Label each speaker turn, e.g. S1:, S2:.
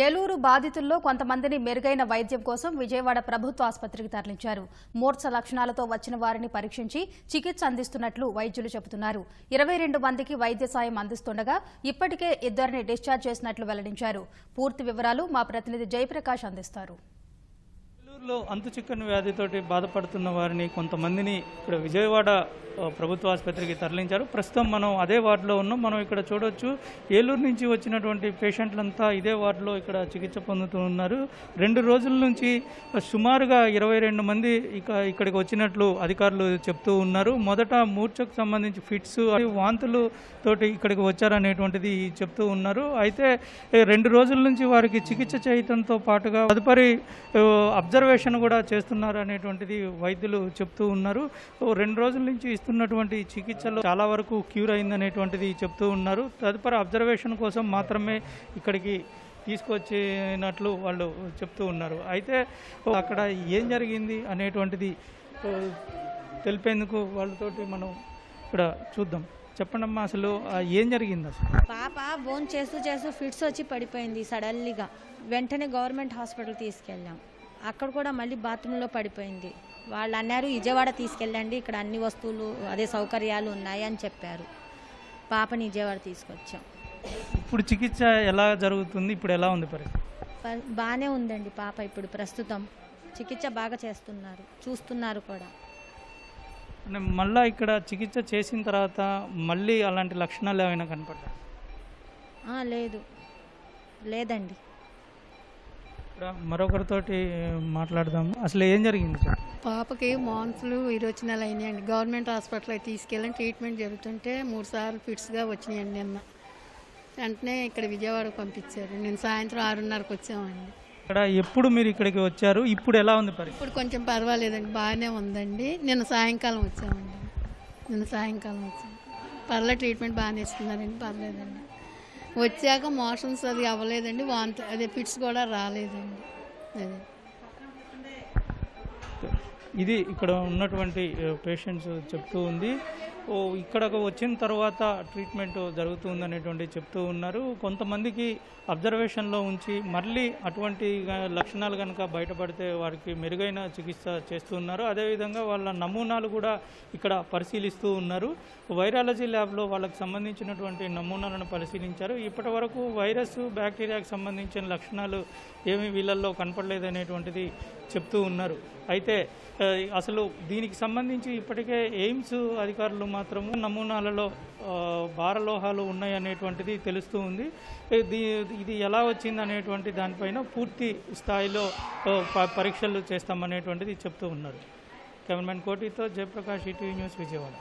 S1: ఏలూరు బాధితుల్లో కొంతమందిని మెరుగైన వైద్యం కోసం విజయవాడ ప్రభుత్వ ఆసుపత్రికి తరలించారు. మూర్ఛ లక్షణాలతో వచ్చిన వారిని పరీక్షించి చికిత్స అందిస్తున్నట్లు వైద్యులు చెబుతున్నారు. 22 మందికి వైద్య సాయం అందిస్తుండగా ఇప్పటికే 2 డిశ్చార్జ్ చేసినట్లు వెల్లడించారు. పూర్తి వివరాలు మా ప్రతినిధి జయప్రకాష్ అందిస్తారు.
S2: ఏలూరులో అంతుచిక్కని వ్యాధితోటి బాధపడుతున్న వారిని కొంతమందిని ఇక్కడ విజయవాడ ప్రభుత్వ ఆసుపత్రికి తరలించారు. ప్రస్తుతం మనం అదే వార్డులో ఉన్నాం. మనం ఇక్కడ చూడొచ్చు, ఏలూరు నుంచి వచ్చినటువంటి పేషెంట్లంతా ఇదే వార్డులో ఇక్కడ చికిత్స పొందుతూ ఉన్నారు. 2 రోజుల నుంచి సుమారుగా 22 మంది ఇక్కడికి వచ్చినట్లు అధికారులు చెప్తూ ఉన్నారు. మొదట మూర్ఛకు సంబంధించి ఫిట్స్, వాంతులు తోటి ఇక్కడికి వచ్చారనేటువంటిది చెప్తూ ఉన్నారు. అయితే 2 రోజుల నుంచి వారికి చికిత్స చేయడంతో పాటుగా తదుపరి అబ్జర్వేషన్ కూడా చేస్తున్నారు అనేటువంటిది వైద్యులు చెప్తూ ఉన్నారు. 2 రోజుల నుంచి ఇస్తున్నటువంటి చికిత్సలో చాలా వరకు క్యూర్ అయిందనేటువంటిది చెప్తూ ఉన్నారు. తదుపరి అబ్జర్వేషన్ కోసం మాత్రమే ఇక్కడికి తీసుకొచ్చినట్లు వాళ్ళు చెప్తూ ఉన్నారు. అయితే అక్కడ ఏం జరిగింది అనేటువంటిది తెలిపేందుకు వాళ్ళతోటి మనం ఇక్కడ చూద్దాం. చెప్పండమ్మా, అసలు ఏం జరిగింది? అసలు
S3: పాప బోన్ చేస్తూ ఫిట్స్ వచ్చి పడిపోయింది సడన్లీగా. వెంటనే గవర్నమెంట్ హాస్పిటల్ తీసుకెళ్ళాం. అక్కడ కూడా మళ్ళీ బాత్రూంలో పడిపోయింది. వాళ్ళు అన్నారు విజయవాడ తీసుకెళ్ళండి, ఇక్కడ అన్ని వస్తువులు అదే సౌకర్యాలు ఉన్నాయి అని చెప్పారు. పాపని విజయవాడ తీసుకొచ్చాం.
S2: ఇప్పుడు చికిత్స ఎలా జరుగుతుంది? ఇప్పుడు ఎలా ఉంది పరిస్థితి?
S3: బాగానే ఉందండి. పాప ఇప్పుడు ప్రస్తుతం చికిత్స బాగా చేస్తున్నారు, చూస్తున్నారు కూడా.
S2: మళ్ళీ ఇక్కడ చికిత్స చేసిన తర్వాత మళ్ళీ అలాంటి లక్షణాలు ఏమైనా కనపడ్డా?
S3: లేదండి.
S2: మరొకరితోటి మాట్లాడదాము. అసలు ఏం జరిగింది సార్?
S4: పాపకి మాన్సులు విరోచనాలు అయినాయండి. గవర్నమెంట్ హాస్పిటల్కి తీసుకెళ్ళి ట్రీట్మెంట్ జరుగుతుంటే 3 సార్లు ఫిట్స్గా వచ్చినాయండి. నిన్న వెంటనే ఇక్కడ విజయవాడకు పంపించారు. నేను సాయంత్రం 6:30కి వచ్చామండి.
S2: ఇక్కడ ఎప్పుడు మీరు ఇక్కడికి వచ్చారు? ఇప్పుడు ఎలా ఉంది పరిస్థితి?
S4: ఇప్పుడు కొంచెం పర్వాలేదండి, బాగానే ఉందండి. నిన్న సాయంకాలం వచ్చాం. పర్లేదు, ట్రీట్మెంట్ బాగానే ఇస్తున్నారండి, పర్లేదండి. వచ్చాక మోషన్స్ అది అవ్వలేదండి, అదే ఫిట్స్ కూడా రాలేదండి. అదే
S2: ఇది ఇక్కడ ఉన్నటువంటి పేషెంట్స్ చెప్తూ ఉంది. ఇక్కడకు వచ్చిన తర్వాత ట్రీట్మెంట్ జరుగుతుంది అనేటువంటి చెప్తూ ఉన్నారు. కొంతమందికి అబ్జర్వేషన్లో ఉంచి మళ్ళీ అటువంటి లక్షణాలు కనుక బయటపడితే వారికి మెరుగైన చికిత్స చేస్తూ ఉన్నారు. అదేవిధంగా వాళ్ళ నమూనాలు కూడా ఇక్కడ పరిశీలిస్తూ ఉన్నారు. వైరాలజీ ల్యాబ్లో వాళ్ళకి సంబంధించినటువంటి నమూనాలను పరిశీలించారు. ఇప్పటి వరకు వైరస్, బ్యాక్టీరియాకి సంబంధించిన లక్షణాలు ఏమీ వీళ్ళల్లో కనపడలేదనేటువంటిది చెప్తూ ఉన్నారు. అయితే అసలు దీనికి సంబంధించి ఇప్పటికే ఎయిమ్స్ అధికారులు మాత్రము నమూనాలలో భారలోహాలు ఉన్నాయి అనేటువంటిది తెలుస్తూ ఉంది. ఇది ఎలా వచ్చింది అనేటువంటి దానిపైన పూర్తి స్థాయిలో పరీక్షలు చేస్తామనేటువంటిది చెప్తూ ఉన్నారు. కెమెరామెన్ కోటితో జయప్రకాష్, ఈటీవీ న్యూస్, విజయవాడ.